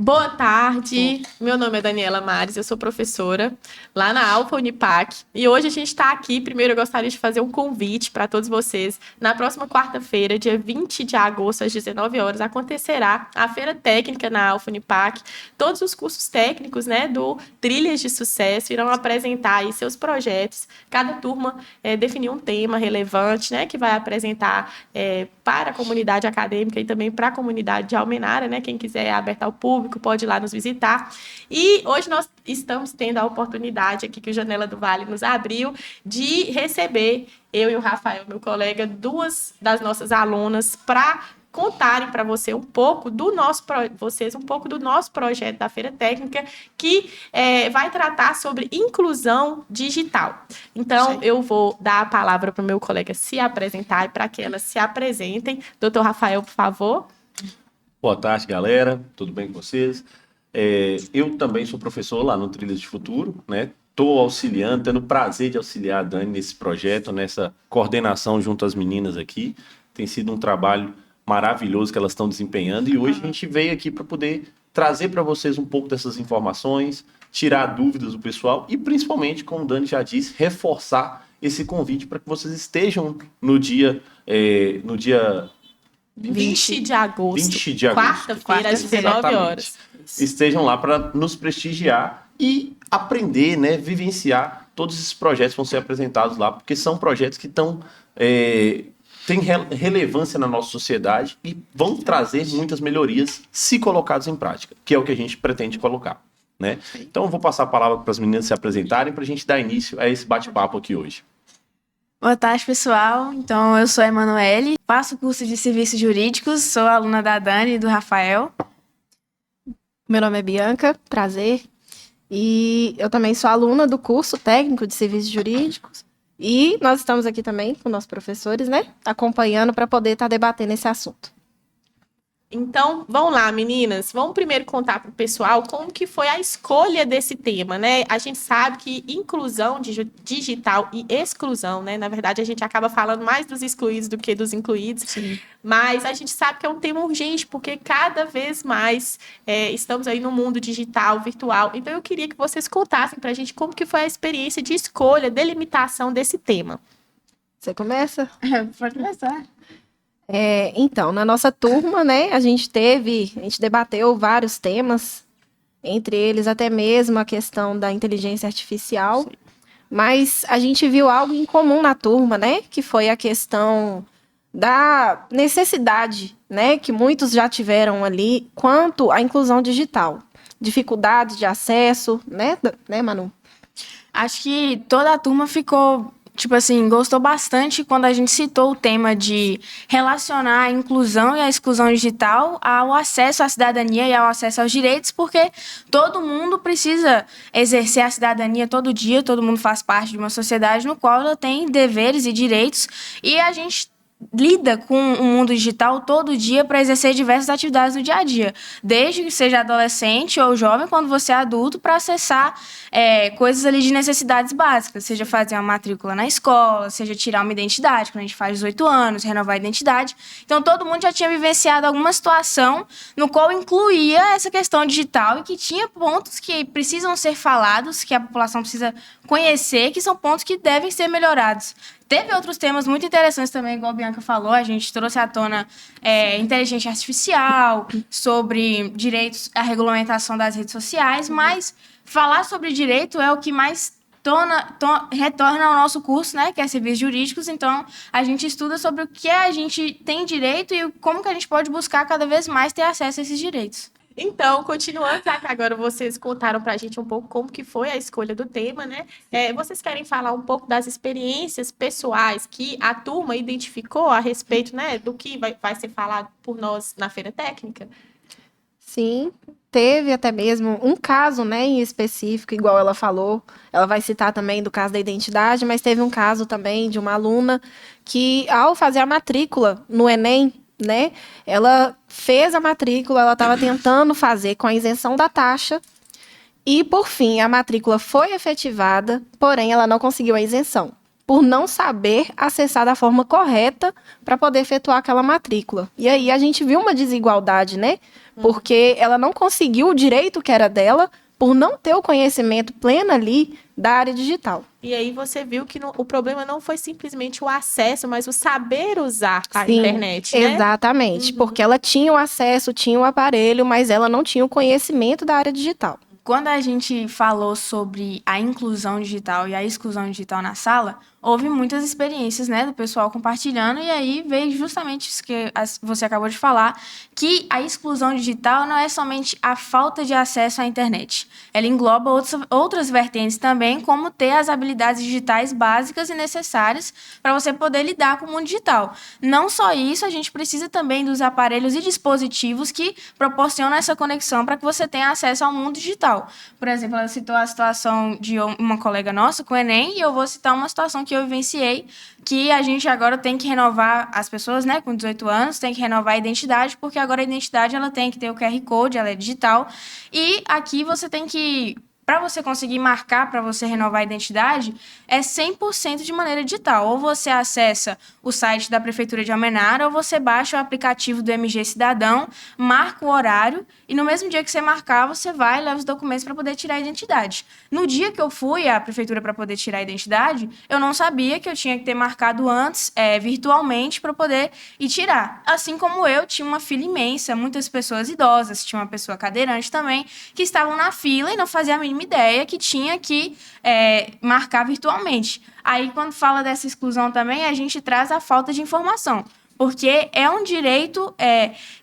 Boa tarde, meu nome é Daniela Mares, eu sou professora lá na Alfa Unipac e hoje a gente está aqui. Primeiro eu gostaria de fazer um convite para todos vocês. Na próxima quarta-feira, dia 20 de agosto, às 19 horas, acontecerá a Feira Técnica na Alfa Unipac. Todos os cursos técnicos, né, do Trilhas de Sucesso irão apresentar aí seus projetos. Cada turma definiu um tema relevante, né, que vai apresentar para a comunidade acadêmica e também para a comunidade de Almenara, né, quem quiser é aberto ao público, pode ir lá nos visitar. E hoje nós estamos tendo a oportunidade aqui que o Janela do Vale nos abriu de receber, eu e o Rafael, meu colega, duas das nossas alunas para contarem para você um pouco do nosso projeto da Feira Técnica, que vai tratar sobre inclusão digital. Então, sim, eu vou dar a palavra para o meu colega se apresentar e para que elas se apresentem. Doutor Rafael, por favor. Boa tarde, galera. Tudo bem com vocês? Eu também sou professor lá no Trilhas de Futuro, né? Estou auxiliando, tendo o prazer de auxiliar a Dani nesse projeto, nessa coordenação junto às meninas aqui. Tem sido um trabalho maravilhoso que elas estão desempenhando e hoje a gente veio aqui para poder trazer para vocês um pouco dessas informações, tirar dúvidas do pessoal e principalmente, como o Dani já disse, reforçar esse convite para que vocês estejam no dia 20 de agosto, quarta-feira, às 19 horas. Estejam lá para nos prestigiar e aprender, né, vivenciar todos esses projetos que vão ser apresentados lá, porque são projetos que têm relevância na nossa sociedade e vão trazer muitas melhorias se colocados em prática, que é o que a gente pretende colocar, né? Então eu vou passar a palavra para as meninas se apresentarem para a gente dar início a esse bate-papo aqui hoje. Boa tarde, pessoal. Então, eu sou a Emanuele, faço curso de Serviços Jurídicos, sou aluna da Dani e do Rafael. Meu nome é Bianca, prazer. E eu também sou aluna do curso técnico de Serviços Jurídicos. E nós estamos aqui também com nossos professores, né? Acompanhando para poder estar debatendo esse assunto. Então, vamos lá, meninas. Vamos primeiro contar para o pessoal como que foi a escolha desse tema, né? A gente sabe que inclusão digital e exclusão, né? Na verdade, a gente acaba falando mais dos excluídos do que dos incluídos. Sim. Mas a gente sabe que é um tema urgente, porque cada vez mais estamos aí no mundo digital, virtual. Então, eu queria que vocês contassem para a gente como que foi a experiência de escolha, delimitação desse tema. Você começa? Pode começar. Então, na nossa turma, né, a gente debateu vários temas, entre eles até mesmo a questão da inteligência artificial, sim, mas a gente viu algo em comum na turma, né, que foi a questão da necessidade, né, que muitos já tiveram ali, quanto à inclusão digital, dificuldades de acesso, né, Manu? Acho que toda a turma ficou... gostou bastante quando a gente citou o tema de relacionar a inclusão e a exclusão digital ao acesso à cidadania e ao acesso aos direitos, porque todo mundo precisa exercer a cidadania todo dia, todo mundo faz parte de uma sociedade no qual ela tem deveres e direitos, e a gente lida com o mundo digital todo dia para exercer diversas atividades no dia a dia, desde que seja adolescente ou jovem, quando você é adulto, para acessar coisas ali de necessidades básicas, seja fazer uma matrícula na escola, seja tirar uma identidade, quando a gente faz 18 anos, renovar a identidade. Então, todo mundo já tinha vivenciado alguma situação no qual incluía essa questão digital e que tinha pontos que precisam ser falados, que a população precisa conhecer, que são pontos que devem ser melhorados. Teve outros temas muito interessantes também, igual a Bianca falou, a gente trouxe à tona inteligência artificial, sobre direitos, a regulamentação das redes sociais, mas falar sobre direito é o que mais retorna ao nosso curso, né, que é Serviços Jurídicos. Então, a gente estuda sobre o que a gente tem direito e como que a gente pode buscar cada vez mais ter acesso a esses direitos. Então, continuando, já que agora vocês contaram para a gente um pouco como que foi a escolha do tema, né? Vocês querem falar um pouco das experiências pessoais que a turma identificou a respeito, né, do que vai ser falado por nós na Feira Técnica? Sim, teve até mesmo um caso, né, em específico, igual ela falou. Ela vai citar também do caso da identidade, mas teve um caso também de uma aluna que, ao fazer a matrícula no Enem, né, ela fez a matrícula, ela estava tentando fazer com a isenção da taxa e, por fim, a matrícula foi efetivada, porém ela não conseguiu a isenção, por não saber acessar da forma correta para poder efetuar aquela matrícula. E aí a gente viu uma desigualdade, né? porque ela não conseguiu o direito que era dela por não ter o conhecimento pleno ali da área digital. E aí você viu que o problema não foi simplesmente o acesso, mas o saber usar a Sim, internet, né? exatamente, porque ela tinha o acesso, tinha o aparelho, mas ela não tinha o conhecimento da área digital. Quando a gente falou sobre a inclusão digital e a exclusão digital na sala, houve muitas experiências, né, do pessoal compartilhando, e aí veio justamente isso que você acabou de falar, que a exclusão digital não é somente a falta de acesso à internet. Ela engloba outras vertentes também, como ter as habilidades digitais básicas e necessárias para você poder lidar com o mundo digital. Não só isso, a gente precisa também dos aparelhos e dispositivos que proporcionam essa conexão para que você tenha acesso ao mundo digital. Por exemplo, ela citou a situação de uma colega nossa com o Enem, e eu vou citar uma situação que eu vivenciei, que a gente agora tem que renovar as pessoas, né, com 18 anos, tem que renovar a identidade, porque agora a identidade ela tem que ter o QR Code, ela é digital, e aqui você tem que... Para você conseguir marcar, para você renovar a identidade, é 100% de maneira digital. Ou você acessa o site da Prefeitura de Almenara, ou você baixa o aplicativo do MG Cidadão, marca o horário, e no mesmo dia que você marcar, você vai e leva os documentos para poder tirar a identidade. No dia que eu fui à Prefeitura para poder tirar a identidade, eu não sabia que eu tinha que ter marcado antes, virtualmente, para poder ir tirar. Assim como eu, tinha uma fila imensa, muitas pessoas idosas, tinha uma pessoa cadeirante também, que estavam na fila e não faziam a mínima ideia que tinha que marcar virtualmente. Aí, quando fala dessa exclusão também, a gente traz a falta de informação, porque é um direito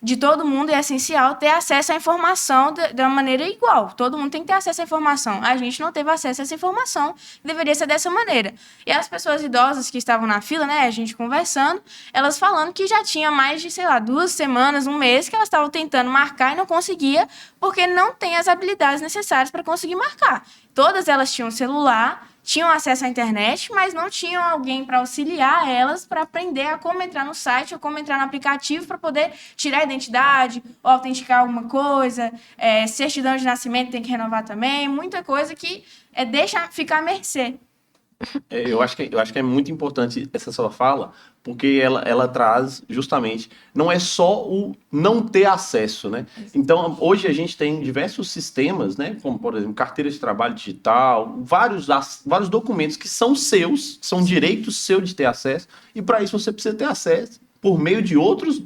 de todo mundo, é essencial ter acesso à informação da maneira igual. Todo mundo tem que ter acesso à informação. A gente não teve acesso a essa informação, deveria ser dessa maneira. E as pessoas idosas que estavam na fila, né, a gente conversando, elas falando que já tinha mais de, 2 semanas, um mês, que elas estavam tentando marcar e não conseguia, porque não tem as habilidades necessárias para conseguir marcar. Todas elas tinham celular, tinham acesso à internet, mas não tinham alguém para auxiliar elas para aprender a como entrar no site ou como entrar no aplicativo para poder tirar a identidade ou autenticar alguma coisa. Certidão de nascimento tem que renovar também, muita coisa que deixa ficar à mercê. Eu acho que é muito importante essa sua fala, porque ela traz justamente, não é só o não ter acesso, né? Então, hoje a gente tem diversos sistemas, né? Como, por exemplo, carteira de trabalho digital, vários documentos que são seus, são direitos seus de ter acesso, e para isso você precisa ter acesso por meio de outros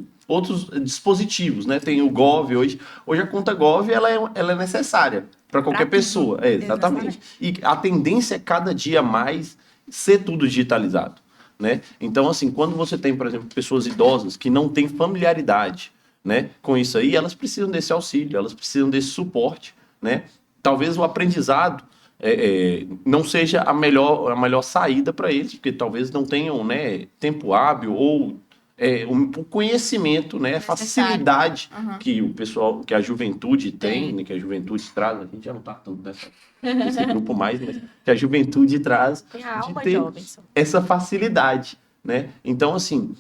dispositivos, né? Tem o Gov hoje a conta Gov ela é necessária para qualquer pessoa, exatamente. E a tendência é cada dia mais ser tudo digitalizado, né? Então, assim, quando você tem, por exemplo, pessoas idosas que não têm familiaridade, né, com isso aí, elas precisam desse auxílio, elas precisam desse suporte, né? Talvez o aprendizado não seja a melhor saída para eles, porque talvez não tenham, né, tempo hábil ou o conhecimento, né, a facilidade que o pessoal, que a juventude tem, né, que a juventude traz, a gente já não está tanto nesse grupo mais, mas que a juventude traz de ter essa facilidade, né? Então, assim,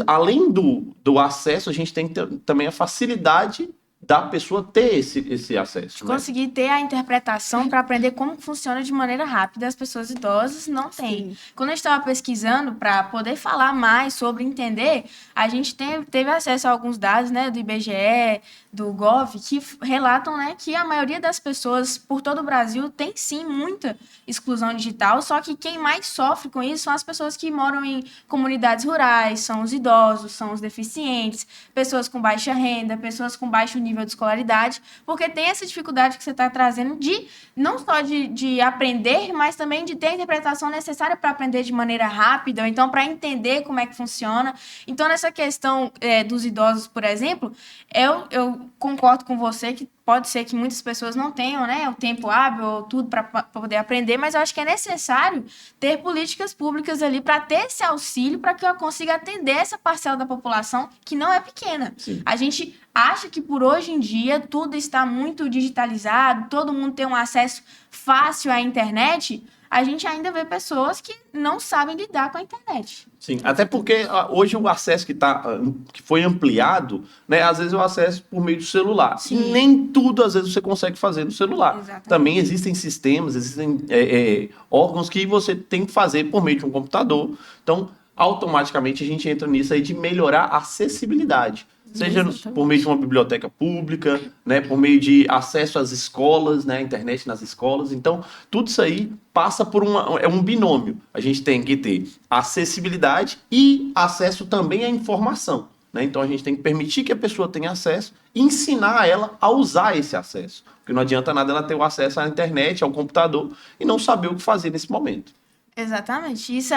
além do acesso, a gente tem que ter também a facilidade da pessoa ter esse acesso. Conseguir ter a interpretação para aprender como funciona de maneira rápida. As pessoas idosas não têm. Sim. Quando a gente estava pesquisando para poder falar mais sobre entender, a gente teve acesso a alguns dados, né, do IBGE, do Gov, que relatam, né, que a maioria das pessoas por todo o Brasil tem sim muita exclusão digital, só que quem mais sofre com isso são as pessoas que moram em comunidades rurais, são os idosos, são os deficientes, pessoas com baixa renda, pessoas com baixo nível de escolaridade, porque tem essa dificuldade que você está trazendo de não só de aprender, mas também de ter a interpretação necessária para aprender de maneira rápida, ou então para entender como é que funciona. Então, nessa questão dos idosos, por exemplo, eu concordo com você que pode ser que muitas pessoas não tenham, né, o tempo hábil ou tudo para poder aprender, mas eu acho que é necessário ter políticas públicas ali para ter esse auxílio, para que eu consiga atender essa parcela da população que não é pequena. Sim. A gente acha que por hoje em dia tudo está muito digitalizado, todo mundo tem um acesso fácil à internet. A gente ainda vê pessoas que não sabem lidar com a internet. Sim, até porque hoje o acesso que foi ampliado, né, às vezes o acesso por meio do celular. Sim. Nem tudo, às vezes, você consegue fazer no celular. Exatamente. Também existem sistemas, existem órgãos que você tem que fazer por meio de um computador. Então, automaticamente, a gente entra nisso aí de melhorar a acessibilidade. seja Exatamente. por meio de uma biblioteca pública, né, por meio de acesso às escolas, né, internet nas escolas. Então, tudo isso aí passa por um binômio. A gente tem que ter acessibilidade e acesso também à informação, né? Então, a gente tem que permitir que a pessoa tenha acesso e ensinar ela a usar esse acesso. Porque não adianta nada ela ter o acesso à internet, ao computador e não saber o que fazer nesse momento. Exatamente. Isso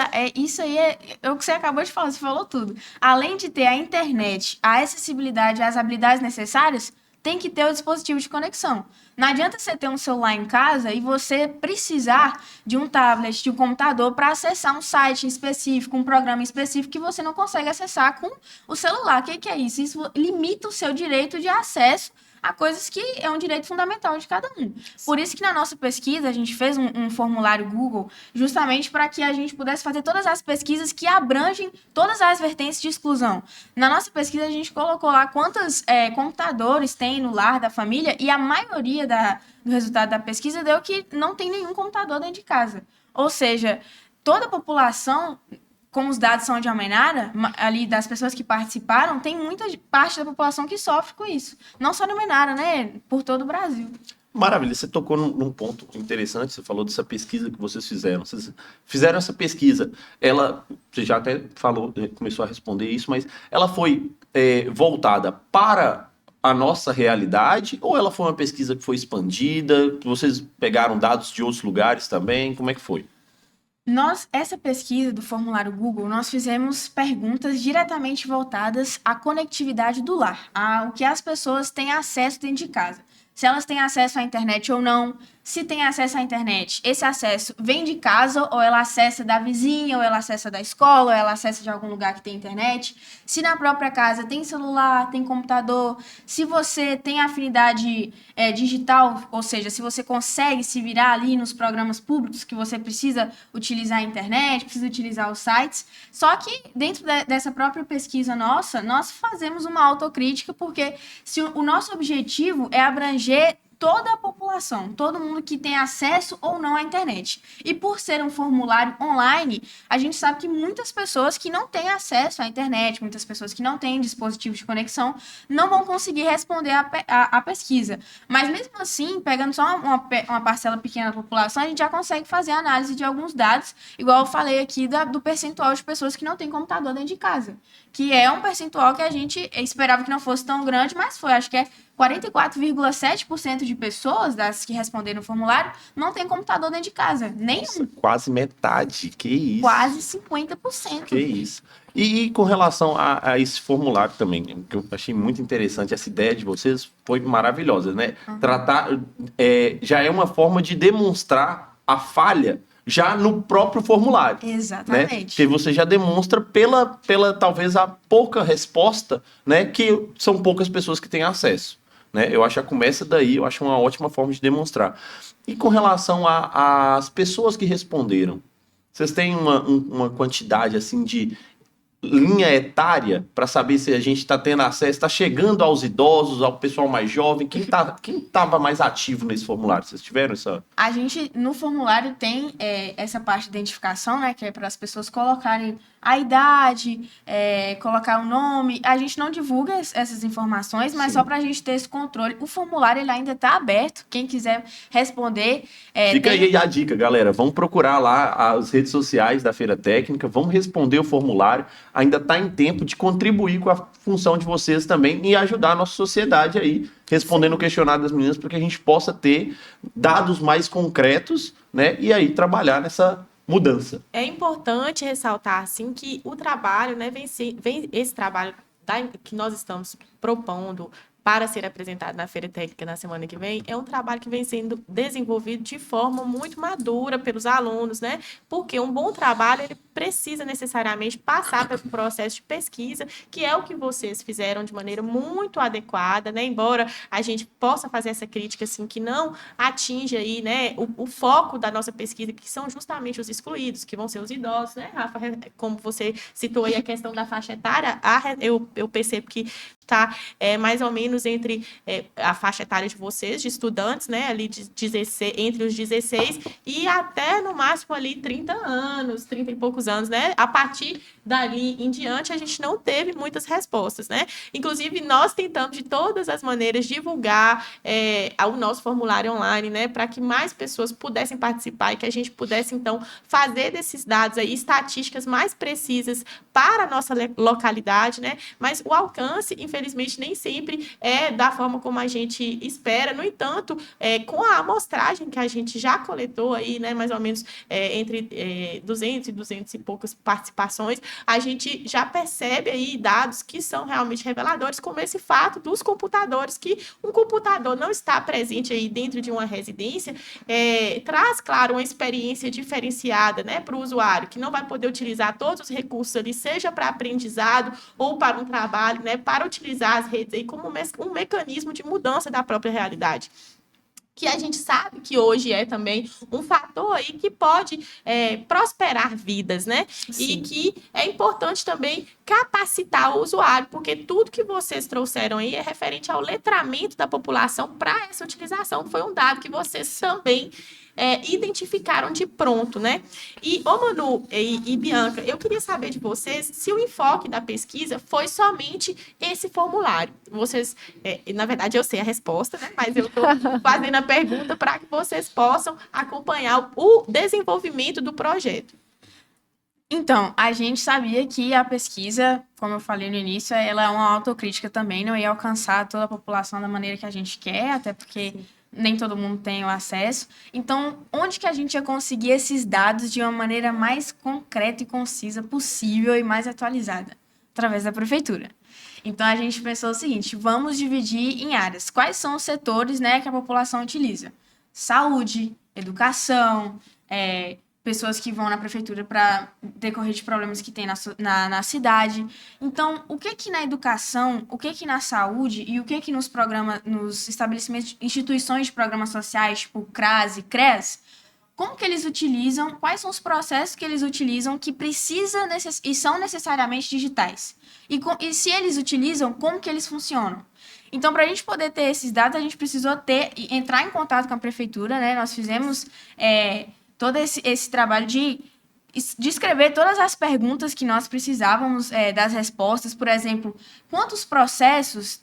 aí é o que você acabou de falar, você falou tudo. Além de ter a internet, a acessibilidade, as habilidades necessárias, tem que ter o dispositivo de conexão. Não adianta você ter um celular em casa e você precisar de um tablet, de um computador para acessar um site específico, um programa específico que você não consegue acessar com o celular. O que é isso? Isso limita o seu direito de acesso a coisas que é um direito fundamental de cada um. Por isso que na nossa pesquisa a gente fez um formulário Google justamente para que a gente pudesse fazer todas as pesquisas que abrangem todas as vertentes de exclusão. Na nossa pesquisa a gente colocou lá quantos computadores tem no lar da família e a maioria do resultado da pesquisa deu que não tem nenhum computador dentro de casa. Ou seja, toda a população, como os dados são de Almenara, ali das pessoas que participaram, tem muita parte da população que sofre com isso. Não só de Almenara, né? Por todo o Brasil. Maravilha, você tocou num ponto interessante, você falou dessa pesquisa que vocês fizeram. Vocês fizeram essa pesquisa, você já até falou, começou a responder isso, mas ela foi voltada para a nossa realidade ou ela foi uma pesquisa que foi expandida? Vocês pegaram dados de outros lugares também? Como é que foi? Essa pesquisa do formulário Google, nós fizemos perguntas diretamente voltadas à conectividade do lar, ao que as pessoas têm acesso dentro de casa. Se elas têm acesso à internet ou não, se tem acesso à internet, esse acesso vem de casa ou ela acessa da vizinha, ou ela acessa da escola, ou ela acessa de algum lugar que tem internet. Se na própria casa tem celular, tem computador, se você tem afinidade digital, ou seja, se você consegue se virar ali nos programas públicos que você precisa utilizar a internet, precisa utilizar os sites. Só que dentro dessa própria pesquisa nossa, nós fazemos uma autocrítica, porque se o nosso objetivo é abranger toda a população, todo mundo que tem acesso ou não à internet. E por ser um formulário online, a gente sabe que muitas pessoas que não têm acesso à internet, muitas pessoas que não têm dispositivo de conexão, não vão conseguir responder à pesquisa. Mas mesmo assim, pegando só uma parcela pequena da população, a gente já consegue fazer a análise de alguns dados, igual eu falei aqui do percentual de pessoas que não têm computador dentro de casa, que é um percentual que a gente esperava que não fosse tão grande, mas foi, acho que é 44,7% de pessoas das que responderam o formulário não tem computador dentro de casa. Nenhum. Nossa, quase metade. Que isso? Quase 50%. Que isso. E com relação a esse formulário também, que eu achei muito interessante, essa ideia de vocês foi maravilhosa, né? Tratar, já é uma forma de demonstrar a falha já no próprio formulário. Exatamente. Né? Que você já demonstra pela talvez a pouca resposta, né? Que são poucas pessoas que têm acesso. Né? Eu acho que começa daí, eu acho uma ótima forma de demonstrar. E com relação às pessoas que responderam, vocês têm uma quantidade assim de linha etária para saber se a gente está tendo acesso, está chegando aos idosos, ao pessoal mais jovem? Quem estava mais ativo nesse formulário? Vocês tiveram essa? A gente, no formulário, tem essa parte de identificação, né? Que é para as pessoas colocarem a idade, colocar o nome. A gente não divulga essas informações, mas só para a gente ter esse controle. O formulário ele ainda está aberto. Quem quiser responder... Fica aí a dica, galera. Vamos procurar lá as redes sociais da Feira Técnica, vamos responder o formulário. Ainda está em tempo de contribuir com a função de vocês também e ajudar a nossa sociedade aí, respondendo o questionário das meninas, para que a gente possa ter dados mais concretos, né? E aí trabalhar nessa mudança. É importante ressaltar, assim, que o trabalho, né, esse trabalho que nós estamos propondo para ser apresentado na Feira Técnica na semana que vem, é um trabalho que vem sendo desenvolvido de forma muito madura pelos alunos, né? Porque um bom trabalho, ele precisa necessariamente passar pelo processo de pesquisa, que é o que vocês fizeram de maneira muito adequada, né? Embora a gente possa fazer essa crítica, assim, que não atinge aí, né, o foco da nossa pesquisa, que são justamente os excluídos, que vão ser os idosos, né, Rafa? Como você citou aí a questão da faixa etária, eu percebo que está mais ou menos entre a faixa etária de vocês, de estudantes, né, ali de 16, entre os 16 e até no máximo ali 30 anos, 30 e poucos anos, né? A partir dali em diante, a gente não teve muitas respostas, né? Inclusive, nós tentamos de todas as maneiras divulgar o nosso formulário online, né? Para que mais pessoas pudessem participar e que a gente pudesse, então, fazer desses dados aí estatísticas mais precisas para a nossa localidade, né? Mas o alcance, infelizmente, nem sempre é da forma como a gente espera. No entanto, com a amostragem que a gente já coletou aí, né? Mais ou menos entre 200 e 200 e poucas participações, a gente já percebe aí dados que são realmente reveladores, como esse fato dos computadores, que um computador não está presente aí dentro de uma residência, traz, claro, uma experiência diferenciada, né, para o usuário, que não vai poder utilizar todos os recursos ali, seja para aprendizado ou para um trabalho, né, para utilizar as redes aí como um mecanismo de mudança da própria realidade. Que a gente sabe que hoje é também um fator aí que pode prosperar vidas, né? Sim. E que é importante também capacitar o usuário, porque tudo que vocês trouxeram aí é referente ao letramento da população para essa utilização. Foi um dado que vocês também identificaram de pronto, né? E, Manu e Bianca, eu queria saber de vocês se o enfoque da pesquisa foi somente esse formulário. Vocês, na verdade, eu sei a resposta, né? Mas eu estou fazendo a pergunta para que vocês possam acompanhar o desenvolvimento do projeto. Então, a gente sabia que a pesquisa, como eu falei no início, ela é uma autocrítica também, não ia alcançar toda a população da maneira que a gente quer, até porque nem todo mundo tem o acesso. Então, onde que a gente ia conseguir esses dados de uma maneira mais concreta e concisa possível e mais atualizada? Através da prefeitura. Então, a gente pensou o seguinte, vamos dividir em áreas. Quais são os setores, né, que a população utiliza? Saúde, educação, pessoas que vão na prefeitura para decorrer de problemas que tem na cidade. Então, o que na educação, o que na saúde e o que nos estabelecimentos, instituições de programas sociais, tipo CRAS e CRES, como que eles utilizam, quais são os processos que eles utilizam que e são necessariamente digitais? E se eles utilizam, como que eles funcionam? Então, para a gente poder ter esses dados, a gente precisou entrar em contato com a prefeitura, né? Nós fizemos todo esse trabalho de escrever todas as perguntas que nós precisávamos das respostas. Por exemplo, quantos processos,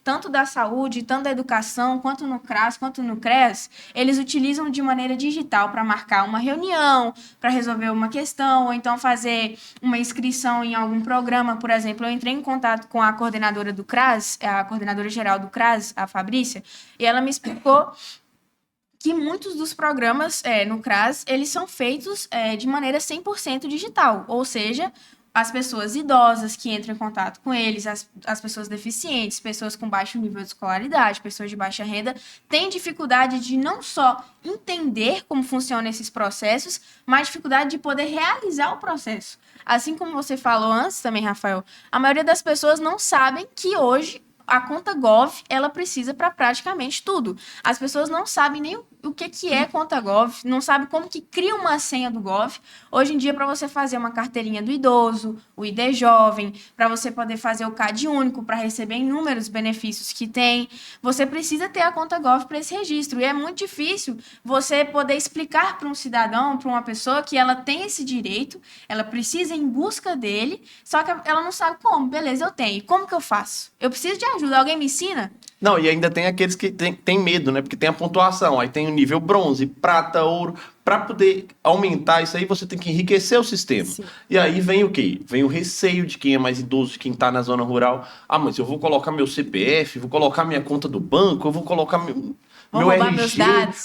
tanto da saúde, tanto da educação, quanto no CRAS, quanto no CRES, eles utilizam de maneira digital para marcar uma reunião, para resolver uma questão, ou então fazer uma inscrição em algum programa. Por exemplo, eu entrei em contato com a coordenadora do CRAS, a coordenadora geral do CRAS, a Fabrícia, e ela me explicou que muitos dos programas no CRAS, eles são feitos de maneira 100% digital, ou seja, as pessoas idosas que entram em contato com eles, as pessoas deficientes, pessoas com baixo nível de escolaridade, pessoas de baixa renda, têm dificuldade de não só entender como funcionam esses processos, mas dificuldade de poder realizar o processo. Assim como você falou antes também, Rafael, a maioria das pessoas não sabem que hoje a conta Gov, ela precisa para praticamente tudo. As pessoas não sabem nem o que é conta Gov, não sabem como que cria uma senha do Gov. Hoje em dia, para você fazer uma carteirinha do idoso, o ID Jovem, para você poder fazer o CAD único, para receber inúmeros benefícios que tem, você precisa ter a conta Gov para esse registro. E é muito difícil você poder explicar para um cidadão, para uma pessoa, que ela tem esse direito, ela precisa ir em busca dele, só que ela não sabe como. Beleza, eu tenho. Como que eu faço? Eu preciso de ajuda. Alguém me ensina? Não, e ainda tem aqueles que tem medo, né? Porque tem a pontuação, aí tem o nível bronze, prata, ouro. Para poder aumentar isso aí, você tem que enriquecer o sistema. Sim. E aí vem o quê? Vem o receio de quem é mais idoso, de quem está na zona rural. Ah, mas eu vou colocar meu CPF, vou colocar minha conta do banco, eu vou colocar meu RG,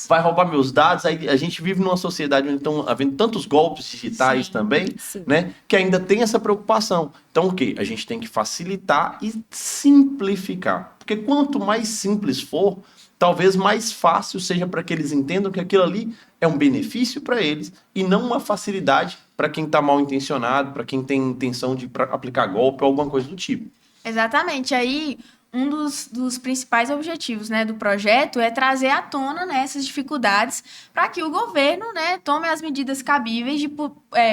vai roubar meus dados. Aí a gente vive numa sociedade onde estão havendo tantos golpes digitais. Sim, também, sim, né? Que ainda tem essa preocupação. Então o quê? A gente tem que facilitar e simplificar. Porque quanto mais simples for, talvez mais fácil seja para que eles entendam que aquilo ali é um benefício para eles e não uma facilidade para quem está mal intencionado, para quem tem intenção de aplicar golpe ou alguma coisa do tipo. Exatamente. Aí, um dos principais objetivos, né, do projeto é trazer à tona, né, essas dificuldades para que o governo, né, tome as medidas cabíveis de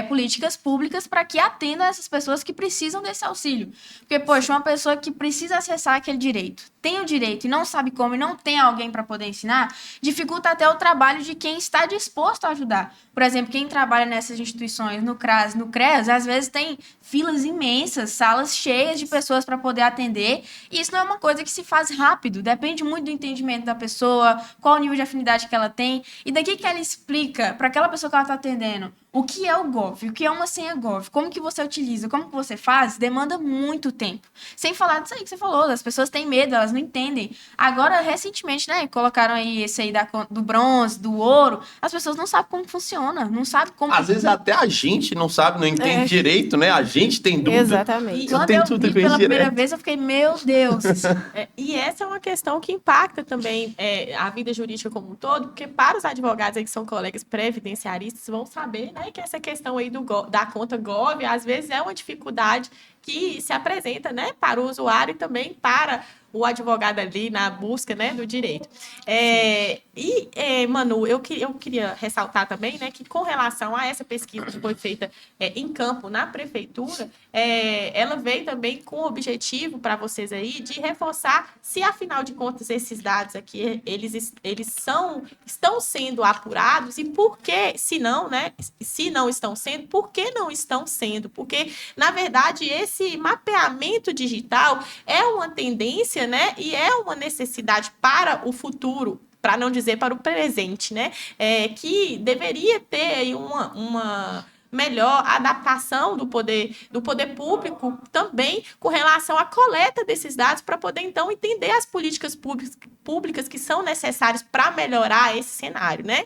políticas públicas para que atendam essas pessoas que precisam desse auxílio. Porque, poxa, uma pessoa que precisa acessar aquele direito, tem o direito e não sabe como e não tem alguém para poder ensinar, dificulta até o trabalho de quem está disposto a ajudar. Por exemplo, quem trabalha nessas instituições, no CRAS, no CREAS, às vezes tem filas imensas, salas cheias de pessoas para poder atender, e isso não é uma coisa que se faz rápido, depende muito do entendimento da pessoa, qual o nível de afinidade que ela tem, e daqui que ela explica para aquela pessoa que ela está atendendo o que é o Gov, o que é uma senha Gov, como que você utiliza, como que você faz, demanda muito tempo. Sem falar disso aí que você falou, as pessoas têm medo, elas não entendem. Agora, recentemente, né, colocaram aí esse aí do bronze, do ouro, as pessoas não sabem como funciona, não sabem como... Às vezes até a gente não sabe, não entende direito, né? A gente tem dúvida. Exatamente. E Quando tenho eu dúvida vi bem pela primeira direto. vez, eu fiquei, meu Deus. E essa é uma questão que impacta também a vida jurídica como um todo, porque para os advogados aí que são colegas previdenciaristas vão saber, né, que essa questão aí da conta Gov, às vezes é uma dificuldade que se apresenta, né, para o usuário e também para o advogado ali na busca, né, do direito. Manu, eu queria ressaltar também, né, que com relação a essa pesquisa que foi feita em campo na prefeitura, ela veio também com o objetivo para vocês aí de reforçar se, afinal de contas, esses dados aqui, eles estão sendo apurados e por que, se não, né, se não estão sendo, por que não estão sendo? Porque, na verdade, esse mapeamento digital é uma tendência, né, e é uma necessidade para o futuro, para não dizer para o presente, né, que deveria ter aí uma melhor adaptação do poder público também com relação à coleta desses dados para poder, então, entender as políticas públicas que são necessárias para melhorar esse cenário, né?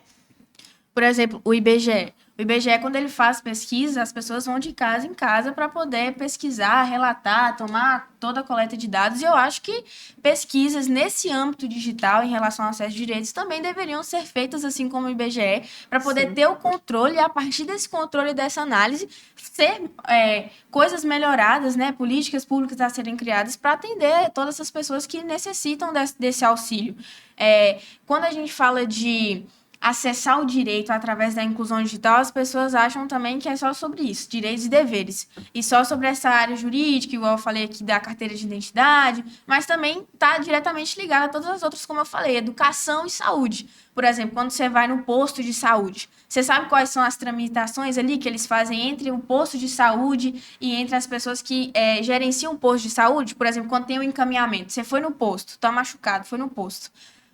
Por exemplo, o IBGE. O IBGE, quando ele faz pesquisa, as pessoas vão de casa em casa para poder pesquisar, relatar, tomar toda a coleta de dados. E eu acho que pesquisas nesse âmbito digital em relação ao acesso de direitos também deveriam ser feitas assim como o IBGE, para poder ter o controle e, a partir desse controle e dessa análise, ser coisas melhoradas, né, políticas públicas a serem criadas para atender todas essas pessoas que necessitam desse auxílio. Quando a gente fala de acessar o direito através da inclusão digital, as pessoas acham também que é só sobre isso, direitos e deveres. E só sobre essa área jurídica, igual eu falei aqui da carteira de identidade, mas também está diretamente ligada a todas as outras, como eu falei, educação e saúde. Por exemplo, quando você vai no posto de saúde, você sabe quais são as tramitações ali que eles fazem entre o posto de saúde e entre as pessoas que gerenciam o posto de saúde? Por exemplo, quando tem um encaminhamento, você foi no posto, está machucado, foi no posto.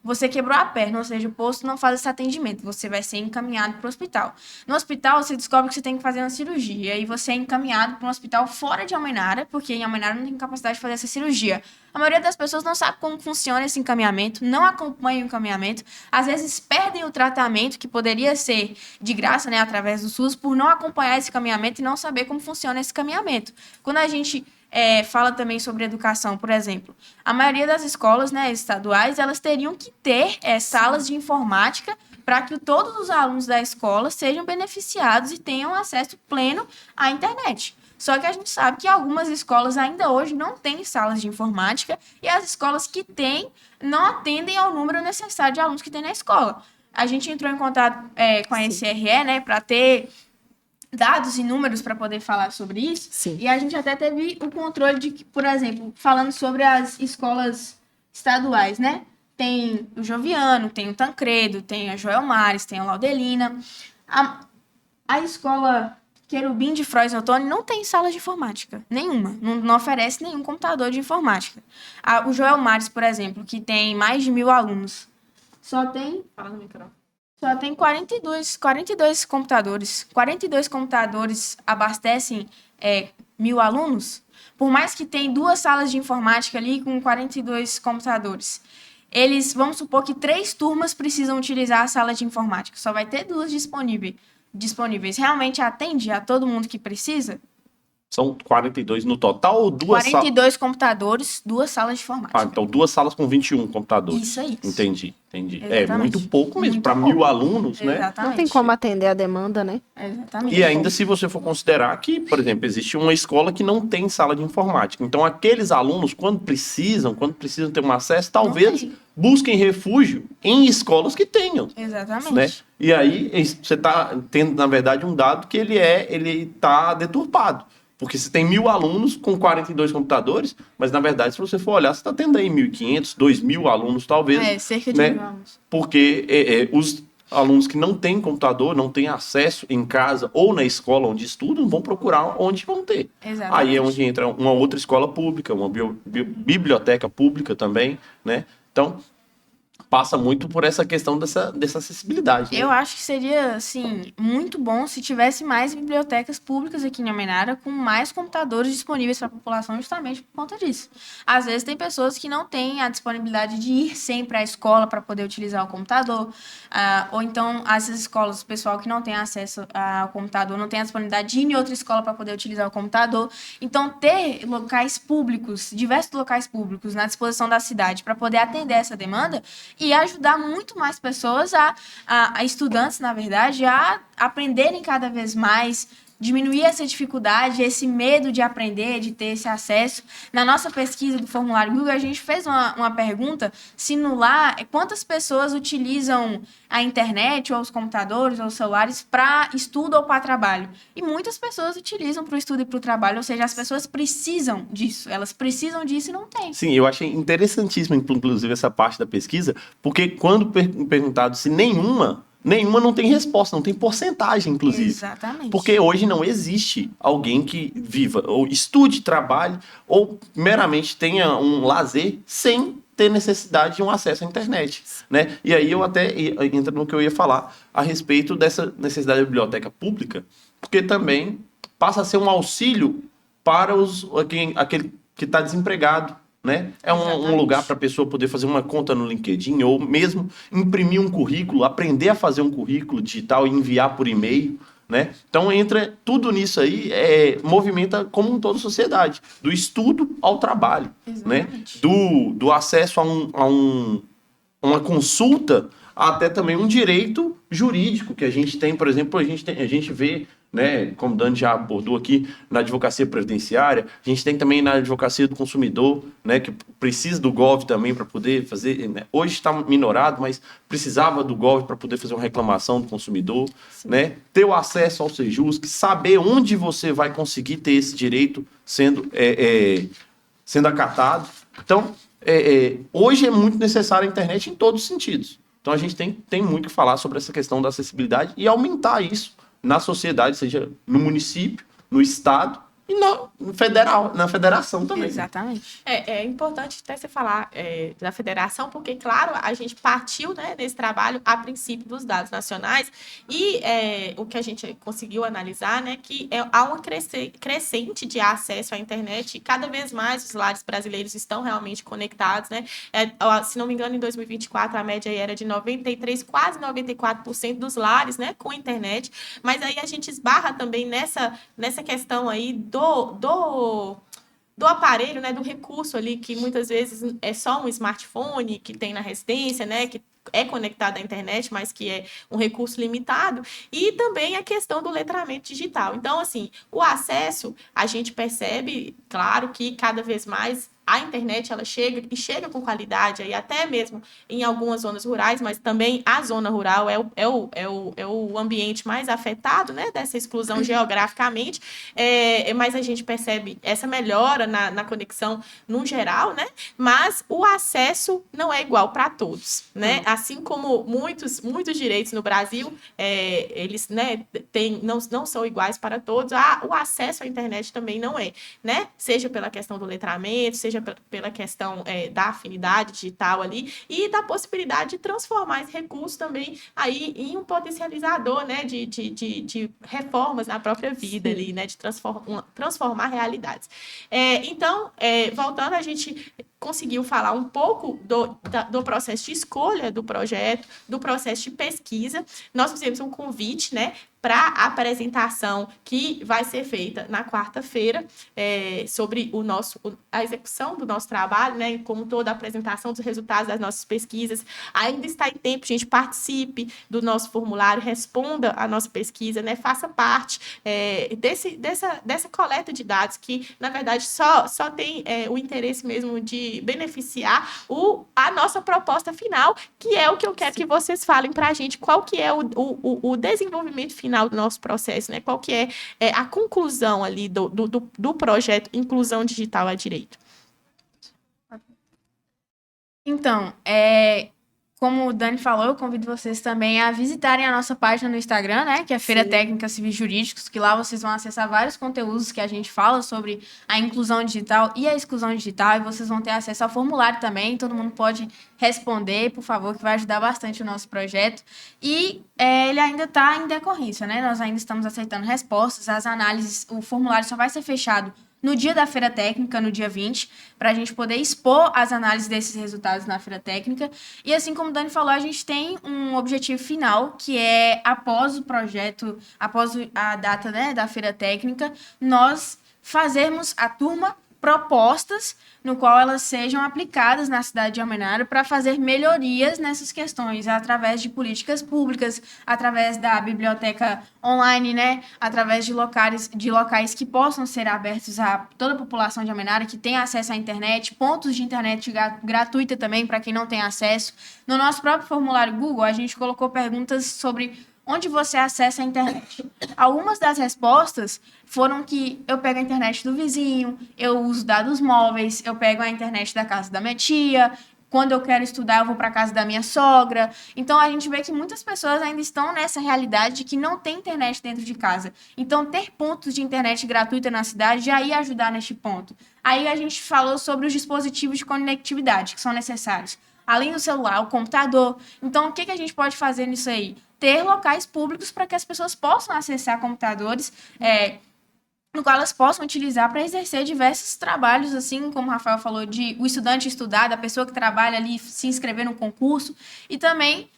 Você quebrou a perna, ou seja, o posto não faz esse atendimento, você vai ser encaminhado para o hospital. No hospital, você descobre que você tem que fazer uma cirurgia, e aí você é encaminhado para um hospital fora de Almenara, porque em Almenara não tem capacidade de fazer essa cirurgia. A maioria das pessoas não sabe como funciona esse encaminhamento, não acompanha o encaminhamento, às vezes perdem o tratamento, que poderia ser de graça, né, através do SUS, por não acompanhar esse encaminhamento e não saber como funciona esse encaminhamento. Quando a gente fala também sobre educação, por exemplo, a maioria das escolas, né, estaduais, elas teriam que ter salas de informática para que todos os alunos da escola sejam beneficiados e tenham acesso pleno à internet. Só que a gente sabe que algumas escolas ainda hoje não têm salas de informática e as escolas que têm não atendem ao número necessário de alunos que tem na escola. A gente entrou em contato com a SRE, né, para ter dados e números para poder falar sobre isso. Sim. E a gente até teve o controle de que, por exemplo, falando sobre as escolas estaduais, né? Tem o Joviano, tem o Tancredo, tem a Joel Mares, tem a Laudelina. A escola Querubim de Frois Ottoni não tem sala de informática, nenhuma. Não oferece nenhum computador de informática. O Joel Mares, por exemplo, que tem mais de 1.000 alunos, só tem... Fala no microfone. Só tem 42 computadores. 42 computadores abastecem 1.000 alunos. Por mais que tenha 2 salas de informática ali com 42 computadores. Vamos supor que 3 turmas precisam utilizar a sala de informática. Só vai ter 2 disponíveis. Realmente atende a todo mundo que precisa? São 42 no total ou 42 computadores, 2 salas de informática. então 2 salas com 21 computadores. Isso aí. Entendi. Exatamente. É muito pouco mesmo, para 1.000 alunos, né? Exatamente. Não tem como atender a demanda, né? Exatamente. E ainda se você for considerar que, por exemplo, existe uma escola que não tem sala de informática. Então, aqueles alunos, quando precisam ter um acesso, talvez busquem refúgio em escolas que tenham. Exatamente. Né? E aí, você está tendo, na verdade, um dado que ele está deturpado. Porque você tem 1.000 alunos com 42 computadores, mas na verdade, se você for olhar, você está tendo aí 1.500, 2.000 alunos, talvez. Cerca de né? 1.000 alunos. Porque os alunos que não têm computador, não têm acesso em casa ou na escola onde estudam, vão procurar onde vão ter. Exatamente. Aí é onde entra uma outra escola pública, uma biblioteca pública também, né? Então, passa muito por essa questão dessa acessibilidade. Né? Eu acho que seria, assim, muito bom se tivesse mais bibliotecas públicas aqui em Almenara com mais computadores disponíveis para a população justamente por conta disso. Às vezes tem pessoas que não têm a disponibilidade de ir sempre à escola para poder utilizar o computador, ou então as escolas, o pessoal que não tem acesso ao computador não tem a disponibilidade de ir em outra escola para poder utilizar o computador. Então, ter locais públicos, diversos locais públicos na disposição da cidade para poder atender essa demanda e ajudar muito mais pessoas, a estudantes, na verdade, a aprenderem cada vez mais, diminuir essa dificuldade, esse medo de aprender, de ter esse acesso. Na nossa pesquisa do formulário Google, a gente fez uma pergunta se no lar, quantas pessoas utilizam a internet, ou os computadores, ou os celulares, para estudo ou para trabalho. E muitas pessoas utilizam para o estudo e para o trabalho, ou seja, as pessoas precisam disso, elas precisam disso e não tem. Sim, eu achei interessantíssimo, inclusive, essa parte da pesquisa, porque quando perguntado se nenhuma não tem resposta, não tem porcentagem, inclusive. Exatamente. Porque hoje não existe alguém que viva, ou estude, trabalhe, ou meramente tenha um lazer sem ter necessidade de um acesso à internet, né? E aí eu até entro no que eu ia falar a respeito dessa necessidade da biblioteca pública, porque também passa a ser um auxílio para aquele que está desempregado, né? É um lugar para a pessoa poder fazer uma conta no LinkedIn ou mesmo imprimir um currículo, aprender a fazer um currículo digital e enviar por e-mail, né? Então entra tudo nisso aí, movimenta como um todo a sociedade, do estudo ao trabalho, né? Do acesso a uma consulta até também um direito jurídico que a gente tem, por exemplo, a gente vê, né, como o Dani já abordou aqui, na advocacia previdenciária, a gente tem também na advocacia do consumidor, né, que precisa do GOV também para poder fazer, né, hoje está minorado, mas precisava do GOV para poder fazer uma reclamação do consumidor, né, ter o acesso ao Sejusc, saber onde você vai conseguir ter esse direito sendo acatado. Então, hoje é muito necessária a internet em todos os sentidos. Então, a gente tem muito que falar sobre essa questão da acessibilidade e aumentar isso na sociedade, seja no município, no estado e na federação também. Exatamente. É importante até você falar da federação, porque, claro, a gente partiu, né, nesse trabalho a princípio dos dados nacionais e o que a gente conseguiu analisar, né, que há uma crescente de acesso à internet e cada vez mais os lares brasileiros estão realmente conectados, né? Se não me engano, em 2024 a média era de 93%, quase 94% dos lares, né, com internet, mas aí a gente esbarra também nessa questão aí do aparelho, né, do recurso ali, que muitas vezes é só um smartphone que tem na residência, né, que é conectado à internet, mas que é um recurso limitado, e também a questão do letramento digital. Então, assim, o acesso, a gente percebe, claro, que cada vez mais a internet ela chega com qualidade, aí até mesmo em algumas zonas rurais, mas também a zona rural é o ambiente mais afetado, né, dessa exclusão geograficamente, mas a gente percebe essa melhora na conexão no geral, né, mas o acesso não é igual para todos, né, assim como muitos direitos no Brasil, eles, né, não são iguais para todos, o acesso à internet também não é, né, seja pela questão do letramento, seja pela questão da afinidade digital ali e da possibilidade de transformar esse recurso também aí em um potencializador, né, de reformas na própria vida ali, né, de transformar realidades. Então, voltando, a gente conseguiu falar um pouco do processo de escolha do projeto, do processo de pesquisa. Nós fizemos um convite, né, para a apresentação que vai ser feita na quarta-feira sobre a execução do nosso trabalho, né, como toda a apresentação dos resultados das nossas pesquisas. Ainda está em tempo, gente, participe do nosso formulário, responda a nossa pesquisa, né, faça parte dessa coleta de dados que, na verdade, só tem o interesse mesmo de pode beneficiar a nossa proposta final, que é o que eu quero que vocês falem para a gente, qual que é o desenvolvimento final do nosso processo, né? Qual que é a conclusão ali do projeto Inclusão Digital à Direito. Então, como o Dani falou, eu convido vocês também a visitarem a nossa página no Instagram, né? Que é Feira Técnica Civis Jurídicos, que lá vocês vão acessar vários conteúdos que a gente fala sobre a inclusão digital e a exclusão digital, e vocês vão ter acesso ao formulário também, todo mundo pode responder, por favor, que vai ajudar bastante o nosso projeto. E ele ainda está em decorrência, né? Nós ainda estamos aceitando respostas, as análises, o formulário só vai ser fechado no dia da Feira Técnica, no dia 20, para a gente poder expor as análises desses resultados na Feira Técnica. E assim como o Dani falou, a gente tem um objetivo final, que é, após o projeto, após a data, né, da Feira Técnica, nós fazermos a turma propostas no qual elas sejam aplicadas na cidade de Almenara para fazer melhorias nessas questões, através de políticas públicas, através da biblioteca online, né? Através de locais que possam ser abertos a toda a população de Almenara, que tem acesso à internet, pontos de internet gratuita também para quem não tem acesso. No nosso próprio formulário Google, a gente colocou perguntas sobre onde você acessa a internet. Algumas das respostas foram que eu pego a internet do vizinho, eu uso dados móveis, eu pego a internet da casa da minha tia, quando eu quero estudar eu vou para a casa da minha sogra. Então a gente vê que muitas pessoas ainda estão nessa realidade de que não tem internet dentro de casa. Então ter pontos de internet gratuita na cidade já ia ajudar neste ponto. Aí a gente falou sobre os dispositivos de conectividade que são necessários. Além do celular, o computador. Então, o que a gente pode fazer nisso aí? Ter locais públicos para que as pessoas possam acessar computadores, no qual elas possam utilizar para exercer diversos trabalhos, assim como o Rafael falou, de o estudante estudar, da pessoa que trabalha ali, se inscrever no concurso, e também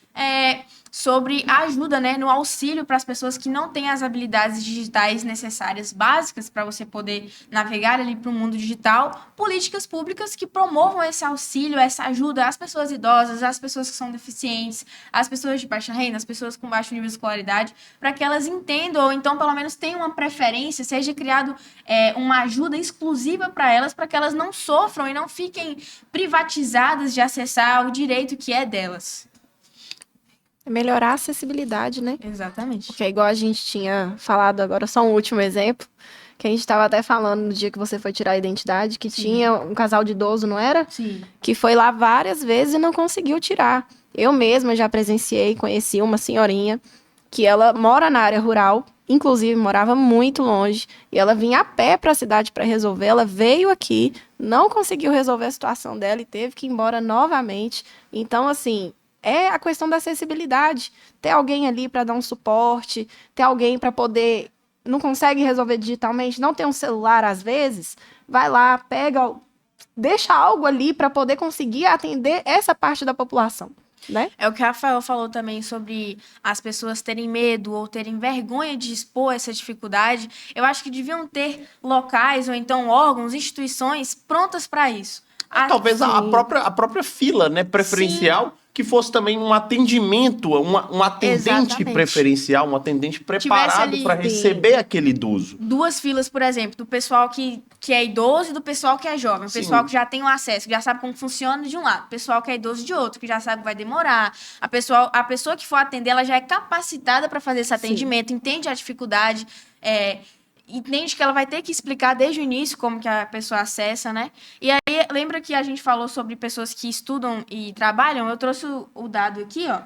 sobre a ajuda, né, no auxílio para as pessoas que não têm as habilidades digitais necessárias, básicas, para você poder navegar ali para o mundo digital, políticas públicas que promovam esse auxílio, essa ajuda às pessoas idosas, às pessoas que são deficientes, às pessoas de baixa renda, às pessoas com baixo nível de escolaridade, para que elas entendam, ou então pelo menos tenham uma preferência, seja criado uma ajuda exclusiva para elas, para que elas não sofram e não fiquem privatizadas de acessar o direito que é delas. Melhorar a acessibilidade, né? Exatamente. Porque igual a gente tinha falado agora, só um último exemplo, que a gente estava até falando no dia que você foi tirar a identidade, que tinha um casal de idoso, não era? Sim. Que foi lá várias vezes e não conseguiu tirar. Eu mesma já presenciei, conheci uma senhorinha que ela mora na área rural, inclusive morava muito longe, e ela vinha a pé para a cidade para resolver. Ela veio aqui, não conseguiu resolver a situação dela e teve que ir embora novamente. Então, assim, é a questão da acessibilidade. Ter alguém ali para dar um suporte, ter alguém para poder... Não consegue resolver digitalmente, não tem um celular às vezes, vai lá, pega, deixa algo ali para poder conseguir atender essa parte da população, né? É o que o Rafael falou também sobre as pessoas terem medo ou terem vergonha de expor essa dificuldade. Eu acho que deviam ter locais ou então órgãos, instituições prontas para isso. Talvez a própria fila, né, preferencial, sim, que fosse também um atendimento, um atendente exatamente preferencial, um atendente preparado para receber aquele idoso. Duas filas, por exemplo, do pessoal que é idoso e do pessoal que é jovem. O pessoal sim, que já tem o acesso, que já sabe como funciona de um lado. O pessoal que é idoso de outro, que já sabe que vai demorar. A pessoa que for atender, ela já é capacitada para fazer esse atendimento, sim, entende a dificuldade, entende que ela vai ter que explicar desde o início como que a pessoa acessa, né? E aí, lembra que a gente falou sobre pessoas que estudam e trabalham? Eu trouxe o dado aqui, ó.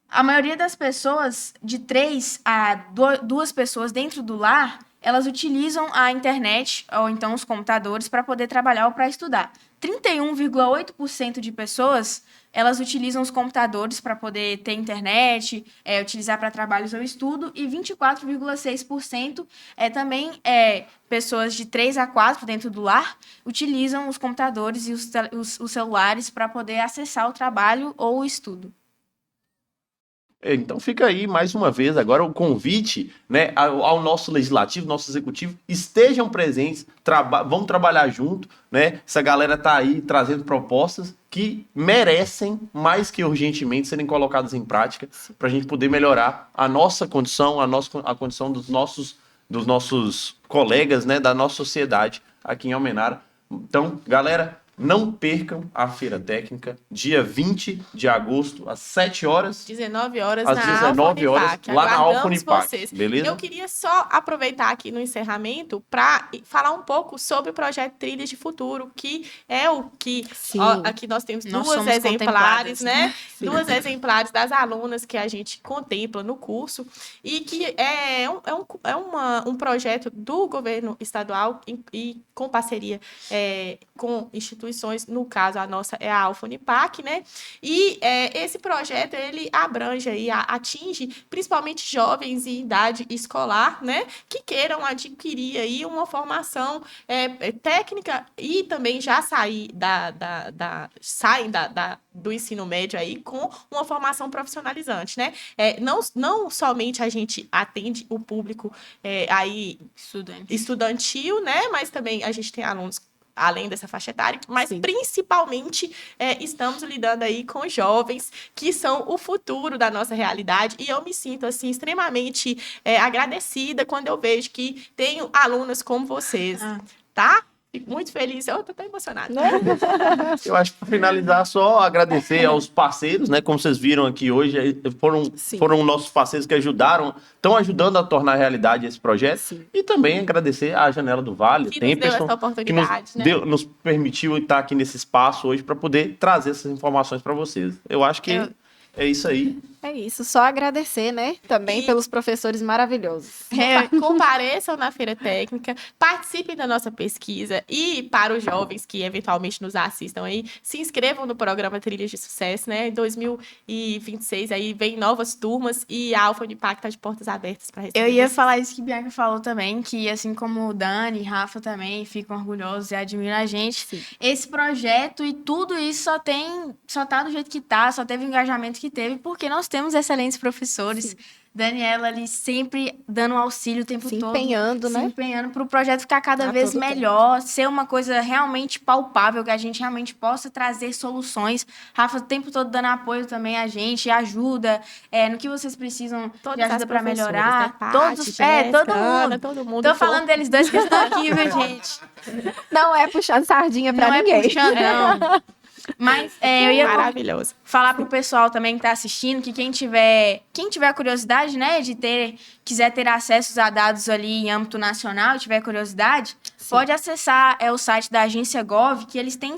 A maioria das pessoas, de 3 a 2 pessoas dentro do lar, elas utilizam a internet ou então os computadores para poder trabalhar ou para estudar. 31,8% de pessoas, elas utilizam os computadores para poder ter internet, utilizar para trabalhos ou estudo, e 24,6% também pessoas de 3 a 4 dentro do lar utilizam os computadores e os celulares para poder acessar o trabalho ou o estudo. Então fica aí mais uma vez agora o convite, né, ao nosso legislativo, nosso executivo, estejam presentes, vamos trabalhar junto, né? Essa galera tá aí trazendo propostas que merecem mais que urgentemente serem colocadas em prática para a gente poder melhorar a nossa condição, a condição dos nossos colegas, né, da nossa sociedade aqui em Almenara. Então, galera, Não percam a Feira Técnica, dia 20 de agosto, às 7 horas. 19 horas Às na 19 Alfa horas, Unipac. lá na Alfa Aguardamos Unipac, vocês. beleza? Eu queria só aproveitar aqui no encerramento para falar um pouco sobre o projeto Trilhas de Futuro, que é o que Sim. aqui nós temos Nós duas somos exemplares, contempladas. né? Duas exemplares das alunas que a gente contempla no curso e que um projeto do governo estadual e com parceria com instituições, no caso a nossa é a Alfa Unipac, né? E esse projeto, ele abrange aí, atinge principalmente jovens em idade escolar, né? Que queiram adquirir aí uma formação técnica e também já saem do ensino médio aí com uma formação profissionalizante, né? Não somente a gente atende o público aí estudantil, né? Mas também a gente tem alunos além dessa faixa etária, mas Sim. principalmente estamos lidando aí com jovens que são o futuro da nossa realidade e eu me sinto assim extremamente agradecida quando eu vejo que tenho alunas como vocês, tá? Fico muito feliz, eu tô até emocionada. Eu acho que para finalizar, só agradecer aos parceiros, né? Como vocês viram aqui hoje, Sim. foram nossos parceiros que estão ajudando a tornar realidade esse projeto. Sim. E também agradecer à Janela do Vale, Que nos deu essa oportunidade, né? nos permitiu estar aqui nesse espaço hoje para poder trazer essas informações para vocês. Eu acho que é isso aí. É isso, só agradecer, né? Também pelos professores maravilhosos. Compareçam na Feira Técnica, participem da nossa pesquisa e para os jovens que eventualmente nos assistam aí, se inscrevam no programa Trilhas de Sucesso, né? Em 2026 aí vem novas turmas e a Alfa Unipac está de portas abertas para receber Eu ia vocês. falar isso que Bianca falou também, que assim como o Dani e Rafa também ficam orgulhosos e admiram a gente, Sim. esse projeto e tudo isso só tá do jeito que tá, só teve o engajamento que teve, porque nós temos excelentes professores. Sim. Daniela ali sempre dando auxílio o tempo Se todo. empenhando, Se né? empenhando para o projeto ficar cada A vez todo melhor, ser uma coisa realmente palpável, que a gente realmente possa trazer soluções. Rafa o tempo todo dando apoio também a gente, ajuda no que vocês precisam de Todas as ajuda para professoras, melhorar. né? Todos Paty, os Jéssica, todo Ana, mundo. todo mundo. Tô falando deles dois que estão aqui, viu, gente? Não é puxando sardinha pra Não ninguém. é puxando, não. Mas eu ia Maravilhoso. falar pro pessoal também que tá assistindo que quem tiver curiosidade, né, quiser ter acesso a dados ali em âmbito nacional, tiver curiosidade, pode acessar o site da Agência Gov, que eles têm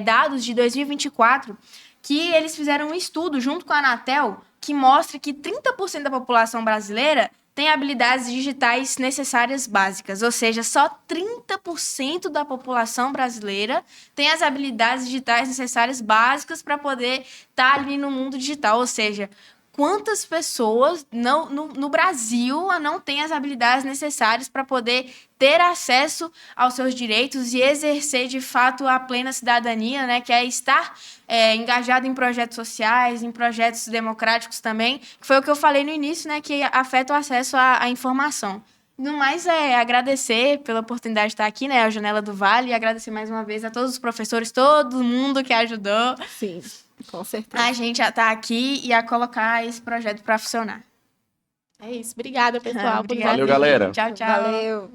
dados de 2024, que eles fizeram um estudo junto com a Anatel, que mostra que 30% da população brasileira tem habilidades digitais necessárias básicas, ou seja, só 30% da população brasileira tem as habilidades digitais necessárias básicas para poder estar ali no mundo digital, ou seja, quantas pessoas no Brasil não têm as habilidades necessárias para poder ter acesso aos seus direitos e exercer, de fato, a plena cidadania, né? Que é estar engajado em projetos sociais, em projetos democráticos também, que foi o que eu falei no início, né? Que afeta o acesso à informação. No mais, agradecer pela oportunidade de estar aqui, né? A Janela do Vale, e agradecer mais uma vez a todos os professores, todo mundo que ajudou Sim, com certeza. a gente a estar aqui e a colocar esse projeto para funcionar. É isso. Obrigada, pessoal. por Obrigada. Valeu, galera. Tchau, tchau. Valeu.